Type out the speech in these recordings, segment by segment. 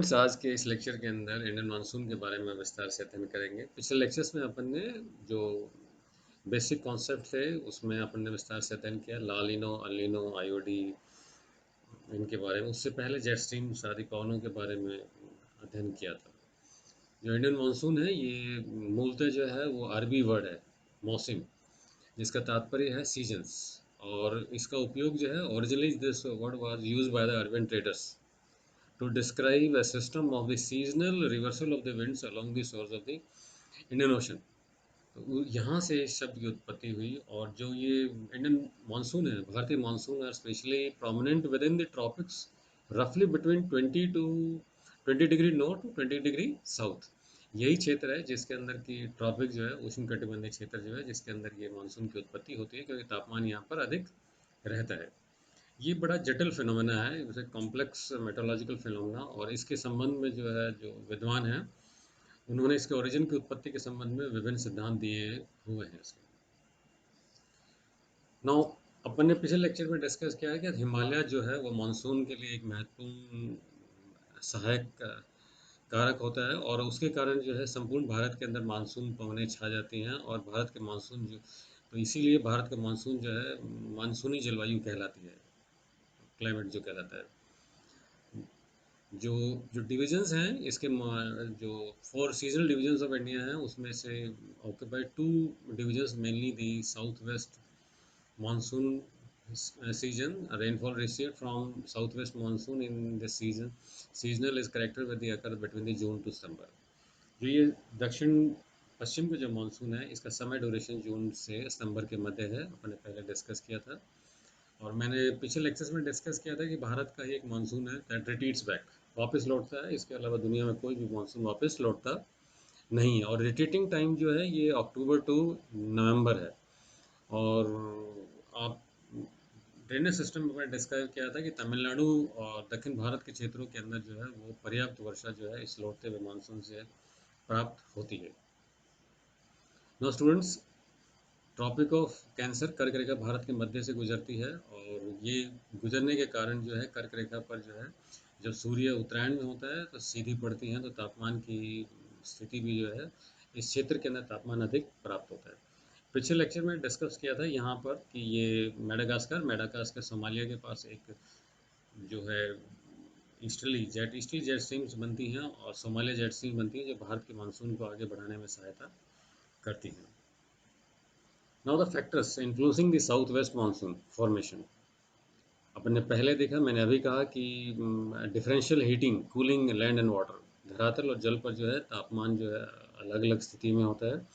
आज के इस लेक्चर के अंदर इंडियन मानसून के बारे में विस्तार से अध्ययन करेंगे। पिछले लेक्चर्स में अपन ने जो बेसिक कॉन्सेप्ट थे उसमें अपन ने विस्तार से अध्ययन किया, ला लीनो, अल नीनो, आईओडी, इनके बारे में। उससे पहले जेट स्ट्रीम्स आदि पवनों के बारे में अध्ययन किया था। जो इंडियन मानसून है ये मूलतः जो है वो अरबी वर्ड है मौसम, जिसका तात्पर्य है सीजन्स। और इसका उपयोग जो है originally this word was used by the Arabian traders to describe a system of the seasonal reversal of the winds along the shores of the Indian Ocean। तो यहाँ से इस शब्द की उत्पत्ति हुई। और जो ये इंडियन मानसून है, भारतीय मानसून है, specially prominent with in the tropics, रफली between 20 degree north to 20 degree south. यही क्षेत्र है जिसके अंदर की ट्रॉपिक जो है उष्ण कटिबंधीय क्षेत्र जो है जिसके अंदर ये मानसून की उत्पत्ति होती है, क्योंकि तापमान यहाँ पर अधिक रहता है। ये बड़ा जटिल फिनोमेना है, जैसे कॉम्प्लेक्स मेट्रोलॉजिकल फिनोमेना। और इसके संबंध में जो है जो विद्वान हैं उन्होंने इसके ओरिजिन की उत्पत्ति के संबंध में विभिन्न सिद्धांत दिए हुए हैं इसमें। नाउ अपन ने पिछले लेक्चर में डिस्कस किया है कि हिमालय जो है वो मानसून के लिए एक महत्वपूर्ण सहायक कारक होता है, और उसके कारण जो है संपूर्ण भारत के अंदर मानसून पवनें छा जाती हैं। और भारत के मानसून जो, तो इसीलिए भारत का मानसून जो है मानसूनी जलवायु कहलाती है, क्लाइमेट जो कहलाता है। जो जो डिविजन्स हैं इसके जो 4 सीजनल डिविजन्स ऑफ इंडिया हैं उसमें से occupied 2 divisions mainly the south west monsoon season rainfall received from southwest monsoon in this season seasonal is character with the occur between the June to September। जो ये दक्षिण पश्चिम का जो monsoon है इसका समय ड्यूरेशन जून से सितंबर के मध्य है, अपने पहले डिस्कस किया था। और मैंने पिछले लेक्चर्स में डिस्कस किया था कि भारत का ही एक मानसून है दैट रिट्रीट्स बैक, वापस लौटता है। इसके अलावा दुनिया में कोई भी मानसून वापस लौटता नहीं है। और रिट्रीटिंग टाइम जो है ये अक्टूबर टू नवंबर है। और आप ड्रेनेज सिस्टम में मैंने डिस्कस किया था कि तमिलनाडु और दक्षिण भारत के क्षेत्रों के अंदर जो है वो पर्याप्त वर्षा जो है इस लौटते हुए मानसून से प्राप्त होती है। No students, tropic of Cancer कर्क रेखा भारत के मध्य से गुजरती है। और ये गुजरने के कारण जो है कर्क रेखा पर जो है जब सूर्य उत्तरायण में होता है तो सीधी पड़ती हैं, तो तापमान की स्थिति भी जो है इस क्षेत्र के अंदर तापमान अधिक प्राप्त होता है। पिछले लेक्चर में डिस्कस किया था यहाँ पर कि ये मेडागास्कर सोमालिया के पास एक जो है ईस्टर्ली जेट स्ट्रीम्स बनती हैं, और सोमालिया जेट स्ट्रीम बनती हैं जो भारत के मानसून को आगे बढ़ाने में सहायता करती हैं। Now the factors influencing the south west monsoon formation. अपन ने पहले देखा, मैंने अभी कहा कि differential heating cooling land and water, धरातल और जल पर जो है तापमान जो है अलग अलग स्थिति में होता है।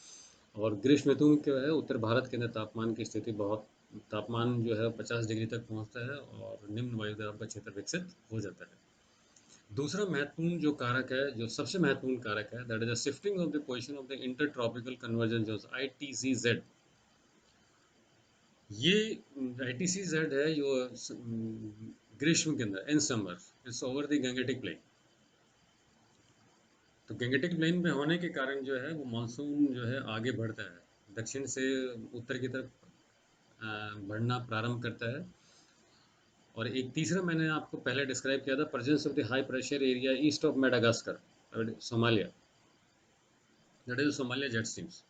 और ग्रीष्म ऋतु में क्या है उत्तर भारत के अंदर तापमान की स्थिति बहुत, तापमान जो है 50 डिग्री तक पहुंचता है और निम्न वायुदाब का क्षेत्र विकसित हो जाता है। दूसरा महत्वपूर्ण जो कारक है, जो सबसे महत्वपूर्ण कारक है, that is the shifting of the position of the inter tropical convergence zone, ITCZ। ये ITCZ है जो ग्रीष्म के अंदर in summer it's over the Gangetic plain. तो गंगेटिक प्लेन में होने के कारण जो है वो मानसून जो है आगे बढ़ता है, दक्षिण से उत्तर की तरफ बढ़ना प्रारंभ करता है। और एक तीसरा मैंने आपको पहले डिस्क्राइब किया था, presence of the high pressure area east of Madagascar Somalia, that is Somalia jet streams,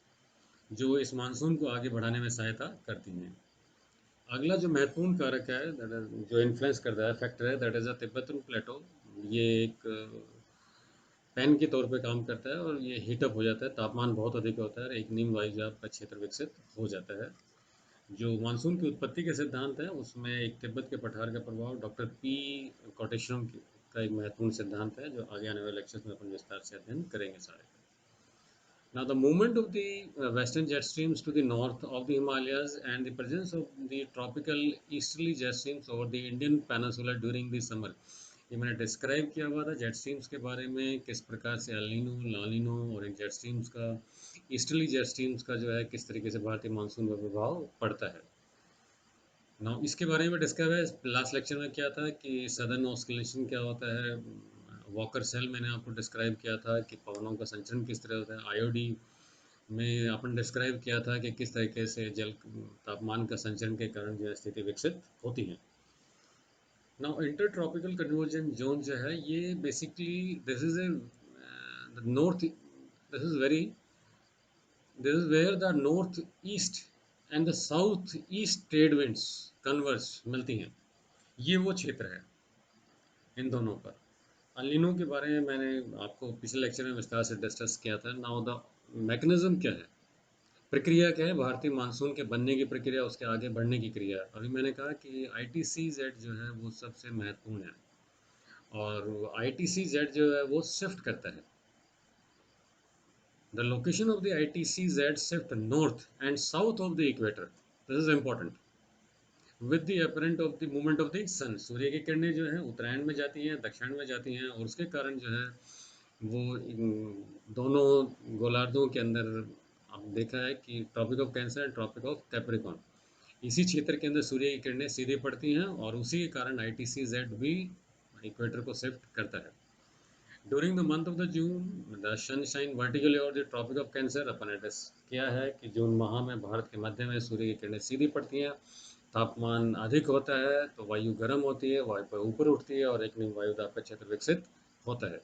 जो इस मानसून को आगे बढ़ाने में सहायता करती हैं। अगला जो महत्वपूर्ण कारक है जो इन्फ्लुएंस करता है फैक्टर है, दैट इज अ तिब्बतन प्लेटो। ये एक पैन के तौर पे काम करता है और ये हीटअप हो जाता है, तापमान बहुत अधिक होता है और एक निम्न वायुदाब का क्षेत्र विकसित हो जाता है। जो मानसून की उत्पत्ति के सिद्धांत है उसमें एक तिब्बत के पठार का प्रभाव, डॉक्टर पी कोटेश्वरम का एक महत्वपूर्ण सिद्धांत है, जो आगे आने वाले लेक्चर्स में अपन विस्तार से अध्ययन करेंगे सारे। Now, the movement of the western jet streams to the north of the Himalayas and the presence of the tropical easterly jet streams over the Indian peninsula during the summer, ये मैंने describe किया हुआ था jet streams के बारे में, किस प्रकार से एल नीनो, ला नीनो और इन जेट स्ट्रीम्स का, ईस्टर्ली जेट स्ट्रीम्स का जो है किस तरीके से भारतीय मानसून पर प्रभाव पड़ता है। नाउ इसके बारे में डिस्कस है, लास्ट लेक्चर में क्या था कि सदर्न ऑस्किलेशन क्या होता है, वॉकर सेल मैंने आपको डिस्क्राइब किया था कि पवनों का संचरण किस तरह होता है, आईओडी में अपन डिस्क्राइब किया था कि किस तरीके से जल तापमान का संचरण के कारण जो है स्थिति विकसित होती है। Now inter tropical convergence zone जो है ये basically this is a north, this is very, this is where the north east and the south east trade winds converge मिलती हैं। ये वो क्षेत्र है इन दोनों पर। अलिनो के बारे में मैंने आपको पिछले लेक्चर में विस्तार से डिस्कस किया था। नाउ द मैकेनिज्म क्या है, प्रक्रिया क्या है भारतीय मानसून के बनने की प्रक्रिया, उसके आगे बढ़ने की क्रिया। अभी मैंने कहा कि ITCZ जो है वो सबसे महत्वपूर्ण है, और ITCZ जो है वो शिफ्ट करता है। The location of the ITCZ shift north and south of the equator, this is important, with the apparent of the movement of the sun. सूर्य की किरणें जो है उत्तरायण में जाती हैं, दक्षिण में जाती हैं, और उसके कारण जो है वो दोनों गोलार्धों के अंदर आप देखा है कि tropic of Cancer and tropic of Capricorn, इसी क्षेत्र के अंदर सूर्य की किरणें सीधे पड़ती हैं, और उसी के कारण ITCZ भी इक्वेटर को शिफ्ट करता है। During the month of the June the sunshine vertically और द ट्रॉपिक ऑफ कैंसर अपन एड्रेस किया है कि जून माह में भारत के मध्य में सूर्य की किरणें सीधी पड़ती हैं, तापमान अधिक होता है तो वायु गर्म होती है, वायु पर ऊपर उठती है और एक निम्न वायुदाब का क्षेत्र विकसित होता है।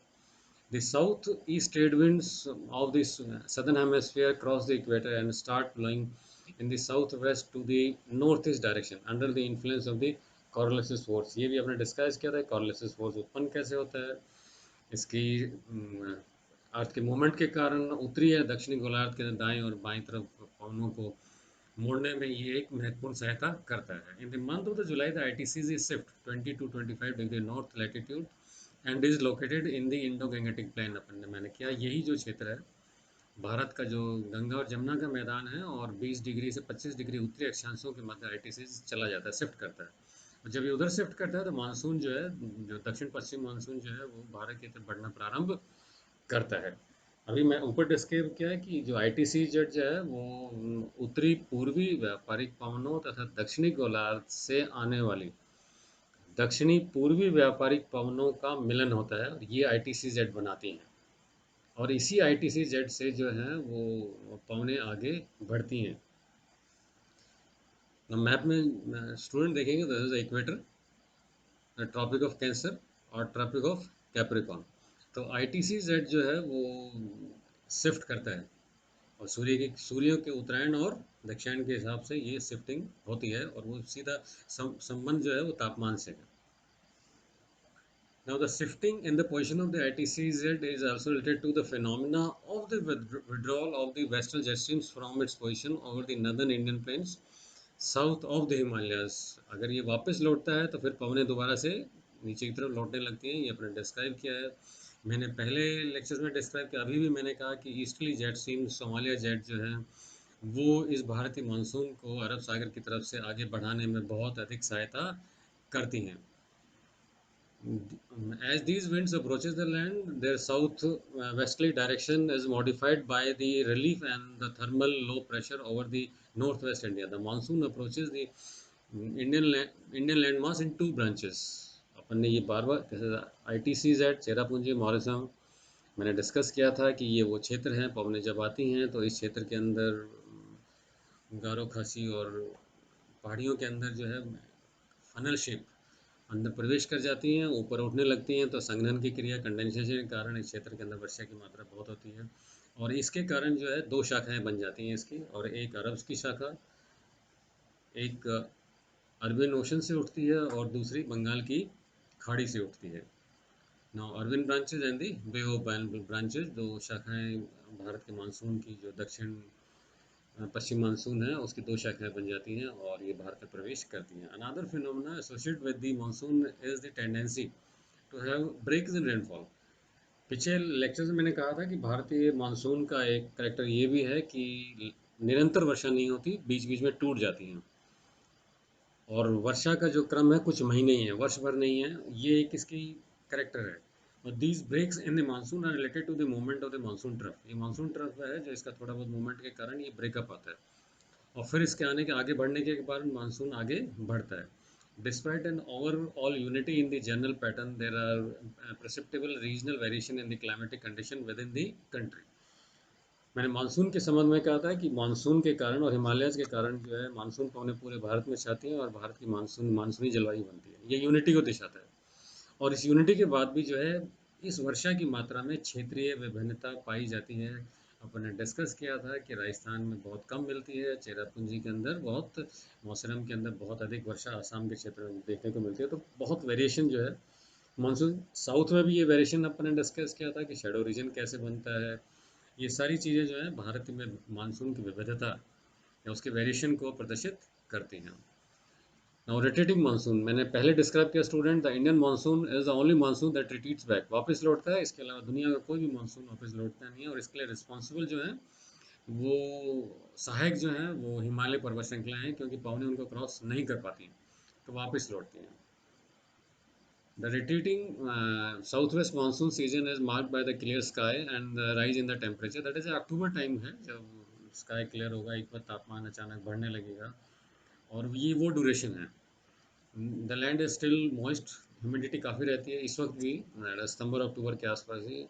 The southeast trade winds of the southern hemisphere cross the equator and start blowing in the southwest to the northeast direction under the influence of the Coriolis force। ये भी आपने डिस्कस किया था Coriolis force उत्पन्न कैसे होता है। इसकी अर्थ के मूवमेंट के कारण उत्तरी या दक्षिणी गोलार्ध के दाएं और बाएं तरफ पवनों को मोड़ने में ये एक महत्वपूर्ण सहायता करता है। In the month of the July the ITCZ shift 20 to 25 degree north latitude and is located in the Indo Gangetic plain. अपन ने मैंने किया, यही जो क्षेत्र है भारत का, जो गंगा और जमुना का मैदान है, और 20 डिग्री से 25 डिग्री उत्तरी अक्षांशों के मध्य ITCZ चला जाता है, शिफ्ट करता है। और जब ये उधर शिफ्ट करता है तो मानसून जो है, जो दक्षिण पश्चिम मानसून जो है वो भारत की तरफ बढ़ना प्रारंभ करता है। अभी मैं ऊपर डिस्क्राइब किया है कि जो ITCZ जो है वो उत्तरी पूर्वी व्यापारिक पवनों तथा दक्षिणी गोलार्ध से आने वाली दक्षिणी पूर्वी व्यापारिक पवनों का मिलन होता है, और ये ITCZ बनाती हैं। और इसी ITCZ से जो है वो पवनें आगे बढ़ती हैं। मैप में स्टूडेंट देखेंगे, this is equator, tropic of Cancer और ट्रॉपिक ऑफ कैप्रिकॉर्न। तो ITCZ जो है वो शिफ्ट करता है, और सूर्यों के उत्तरायण और दक्षिणायन के हिसाब से ये शिफ्टिंग होती है, और वो सीधा संबंध जो है वो तापमान से है। Now, the shifting in the position of the ITCZ is also related to the phenomena of the withdrawal of the western jet streams from its position over the northern Indian plains south of the Himalayas। अगर ये वापस लौटता है तो फिर पवनें दोबारा से नीचे की तरफ लौटने लगती हैं। ये अपने डिस्क्राइब किया है मैंने पहले लेक्चर्स में, डिस्क्राइब किया। अभी भी मैंने कहा कि easterly jet stream Somalia jet जो है वो इस भारतीय मानसून को अरब सागर की तरफ से आगे बढ़ाने में बहुत अधिक सहायता करती हैं। As these winds approaches the land, their south westerly direction is modified by the relief and the thermal low pressure over the northwest India. The monsoon approaches the Indian landmass in two branches। अपन ने ये बार बार जैसे ITCZ Cherrapunji मॉरिसम मैंने discuss किया था कि ये वो क्षेत्र हैं, पवनें जब आती हैं तो इस क्षेत्र के अंदर गारो खासी और पहाड़ियों के अंदर जो है फनल शेप अंदर प्रवेश कर जाती हैं, ऊपर उठने लगती हैं, तो संघनन की क्रिया कंडेंसेशन के कारण इस क्षेत्र के अंदर वर्षा की मात्रा बहुत होती है, और इसके कारण जो है दो शाखाएं बन जाती हैं इसकी, और एक अरब की शाखा, एक अरबियन ओशन से उठती है और दूसरी बंगाल की खाड़ी से उठती है। Now Arabian branches and the Bay of Bengal branches, दो शाखाएं भारत के मानसून की, जो दक्षिण पश्चिम मानसून है उसकी दो शाखाएं बन जाती हैं और ये भारत में प्रवेश करती हैं। Another phenomena associated with the monsoon is the tendency to have breaks in rainfall. पिछले लेक्चर में मैंने कहा था कि भारतीय मानसून का एक करेक्टर ये भी है कि निरंतर वर्षा नहीं होती, बीच बीच में टूट जाती हैं, और वर्षा का जो क्रम है कुछ महीने ही है, वर्ष भर नहीं है, ये एक इसकी करेक्टर है। और these breaks in the monsoon are related to the movement of the monsoon trough. ये मानसून ट्रफ है जो इसका थोड़ा बहुत मूवमेंट के कारण ये ब्रेकअप आता है, और फिर इसके आने के आगे बढ़ने के बाद मानसून आगे बढ़ता है। Despite an overall unity in the general pattern, there are perceptible regional variation in the climatic condition within the country। मैंने मानसून के संबंध में कहा था कि मानसून के कारण और हिमालयस के कारण जो है मानसून पवनें पूरे भारत में छाती हैं और भारत की मानसूनी जलवायु बनती है। ये यूनिटी को दर्शाता है। और इस यूनिटी के बाद भी जो है इस वर्षा की मात्रा में क्षेत्रीय विभिन्नता पाई जाती है। अपन ने डिस्कस किया था कि राजस्थान में बहुत कम मिलती है, चेरापूंजी के अंदर बहुत, मौसम के अंदर बहुत अधिक वर्षा आसाम के क्षेत्र में देखने को मिलती है। तो बहुत वेरिएशन जो है मानसून साउथ में भी, ये वेरिएशन अपन ने डिस्कस किया था कि शेडो रीजन कैसे बनता है। ये सारी चीज़ें जो है भारत में मानसून की विविधता या उसके वेरिएशन को प्रदर्शित करती हैं। नाउ रोटेटिंग मानसून मैंने पहले डिस्क्राइब किया student, the Indian monsoon is the only monsoon that retreats back, वापस लौटता है। इसके अलावा दुनिया का कोई भी मानसून वापस लौटता नहीं है। और इसके लिए रिस्पॉन्सिबल जो है वो सहायक जो है वो हिमालय पर्वत श्रृंखला है, क्योंकि पवनें उनको क्रॉस नहीं कर पाती हैं तो वापस लौटती हैं। The retreating southwest monsoon season is marked by the clear sky and the rise in the temperature. That is October time है जब स्काई क्लियर होगा, एक बार तापमान अचानक बढ़ने लगेगा और ये वो ड्यूरेशन है। The land is still moist, humidity काफ़ी रहती है इस वक्त भी, सितंबर अक्टूबर के आसपास ही।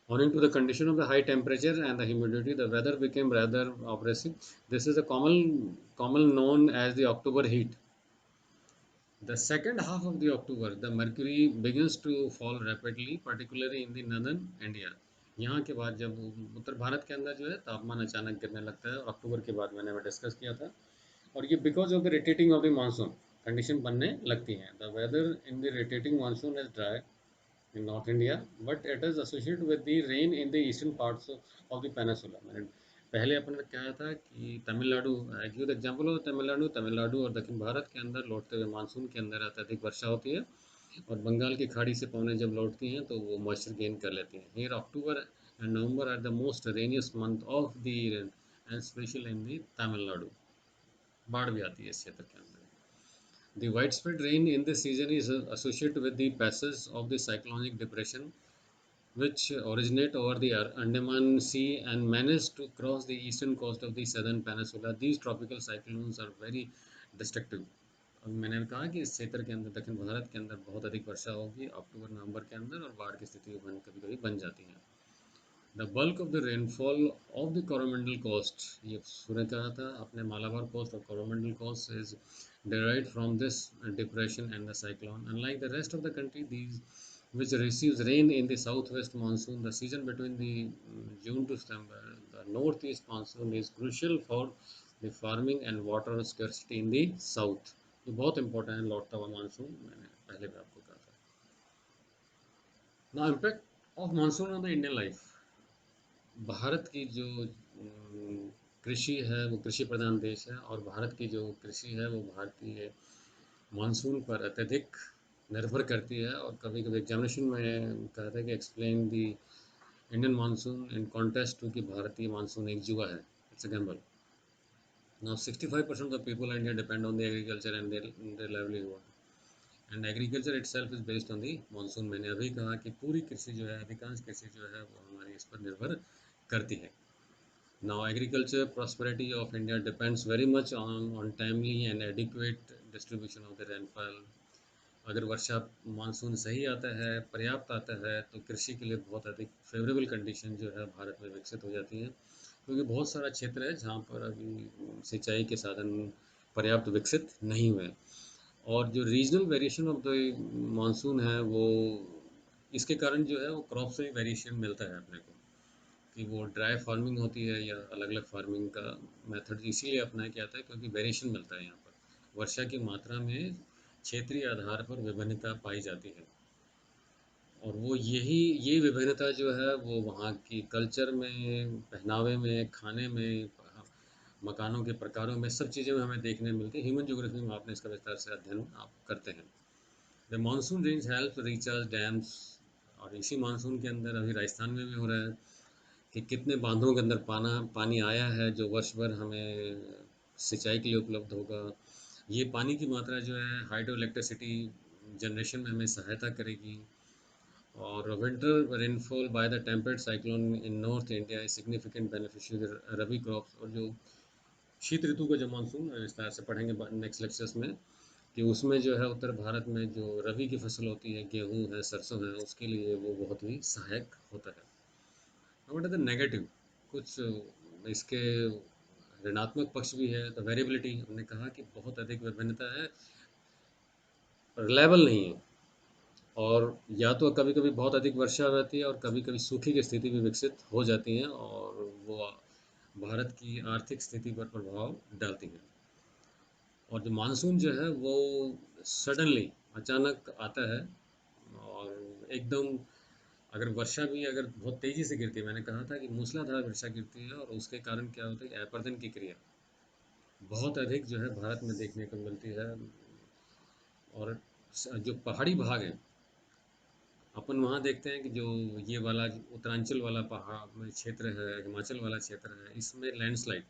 Owing to the condition of the high temperature and the humidity, the weather became rather oppressive. This is a common known as the October heat. The second half of the October, the mercury begins to fall rapidly, particularly in the northern India. यहाँ के बाद जब उत्तर भारत के अंदर जो है तापमान अचानक गिरने लगता है, और अक्टूबर के बाद मैंने डिस्कस किया था। और ये because of the rotating of the monsoon condition बनने लगती हैं। The weather in the rotating monsoon is dry in North India, but it is associated with the rain in the eastern parts of the peninsula. मैंने पहले अपन ने कहा था कि Tamil Nadu, I give the example of Tamil Nadu और दक्षिण भारत के अंदर लौटते हुए मानसून के अंदर अत्यधिक वर्षा होती है, और बंगाल की खाड़ी से पवनें जब लौटती हैं तो वो मॉइस्चर गेन कर लेती हैं। Here October and November are the most rainiest month of the year and special in the Tamil Nadu. बाढ़ भी आती है इस क्षेत्र के अंदर। The widespread rain in this season is associated with the passage of the cyclonic depression, which originate over the Andaman Sea and manage to cross the eastern coast of the southern peninsula. These tropical cyclones are very destructive. अब मैंने कहा कि इस क्षेत्र के अंदर, दक्षिण भारत के अंदर बहुत अधिक वर्षा होगी अक्टूबर नवंबर के अंदर, और बाढ़ की स्थिति कभी कभी बन जाती है। The bulk of the rainfall of the Coromandel coast, ये सुने कहा था अपने मालाबार कोस्ट और Coromandel coast is derived from this depression and the cyclone. Unlike the rest of the country, these which receives rain in the southwest monsoon, the season between the June to September, the northeast monsoon is crucial for the farming and water scarcity in the south. ये बहुत important है लौटता हुआ monsoon, मैंने पहले भी आपको कहा था। Now impact of monsoon on the Indian life. Bharat की जो कृषि है वो कृषि प्रधान देश है, और भारत की जो कृषि है वो भारतीय मानसून पर अत्यधिक निर्भर करती है। और कभी कभी एग्जामिनेशन में कहा था कि explain the Indian monsoon in context to, कि भारतीय मानसून एक जुआ है, it's a gamble. Now 65% of people in India depend on the agriculture and their livelihood, and agriculture itself is based on the monsoon. मैंने अभी कहा कि पूरी कृषि जो है, अधिकांश कृषि जो है वो हमारी इस पर निर्भर करती है। Now, agriculture prosperity of India depends very much on timely and adequate distribution of the rainfall. अगर वर्षा मानसून सही आता है, पर्याप्त आता है, तो कृषि के लिए बहुत अधिक फेवरेबल कंडीशन जो है भारत में विकसित हो जाती हैं, क्योंकि बहुत सारा क्षेत्र है जहाँ पर अभी सिंचाई के साधन पर्याप्त विकसित नहीं हुए। और जो regional variation of the monsoon है वो, इसके कारण जो है वो क्रॉप से वेरिएशन मिलता है अपने को, कि वो ड्राई फार्मिंग होती है या अलग अलग फार्मिंग का मेथड इसीलिए अपनाया गया था क्योंकि वेरिएशन मिलता है यहाँ पर। वर्षा की मात्रा में क्षेत्रीय आधार पर विभिन्नता पाई जाती है, और वो ये विभिन्नता जो है वो वहाँ की कल्चर में, पहनावे में, खाने में, मकानों के प्रकारों में, सब चीज़ें में हमें देखने मिलती है। ह्यूमन ज्योग्राफी में आपने इसका विस्तार से अध्ययन आप करते हैं। The monsoon range help recharge dams, और इसी मानसून के अंदर अभी राजस्थान में भी हो रहा है कि कितने बांधों के अंदर पानी आया है जो वर्ष भर हमें सिंचाई के लिए उपलब्ध होगा। ये पानी की मात्रा जो है हाइड्रो इलेक्ट्रिसिटी जनरेशन में हमें सहायता करेगी। और winter rainfall by the temperate cyclone in north India is significant beneficial rabi crops, और जो शीत ऋतु का जो मानसून विस्तार से पढ़ेंगे नेक्स्ट लेक्चर्स में, कि उसमें जो है उत्तर भारत में जो रबी की फसल होती है, गेहूँ है, सरसों है, उसके लिए वो बहुत ही सहायक होता है। What are the negative? कुछ इसके ऋणात्मक पक्ष भी है। द वेरिएबिलिटी हमने कहा कि बहुत अधिक विभिन्नता है, रिलायबल नहीं है। और या तो कभी-कभी बहुत अधिक वर्षा हो जाती है और कभी-कभी सूखे की स्थिति भी विकसित हो जाती है और वो भारत की आर्थिक स्थिति पर प्रभाव डालती हैं। और जो मानसून जो है वो सडनली अचानक आता है और एकदम अगर वर्षा भी अगर बहुत तेज़ी से गिरती है, मैंने कहा था कि मूसलाधार वर्षा गिरती है और उसके कारण क्या होता है कि अपर्दन की क्रिया बहुत अधिक जो है भारत में देखने को मिलती है। और जो पहाड़ी भाग है, अपन वहाँ देखते हैं कि जो ये वाला उत्तरांचल वाला पहाड़ में क्षेत्र है, हिमाचल वाला क्षेत्र है, इसमें लैंडस्लाइड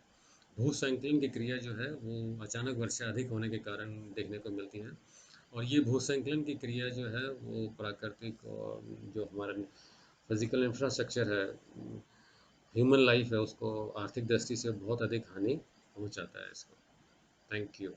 भूसंकलन की क्रिया जो है वो अचानक वर्षा अधिक होने के कारण देखने को मिलती है। और ये भूसंकलन की क्रिया जो है वो प्राकृतिक और जो हमारा फिजिकल इंफ्रास्ट्रक्चर है, ह्यूमन लाइफ है, उसको आर्थिक दृष्टि से बहुत अधिक हानि पहुंचाता है इसको। Thank you.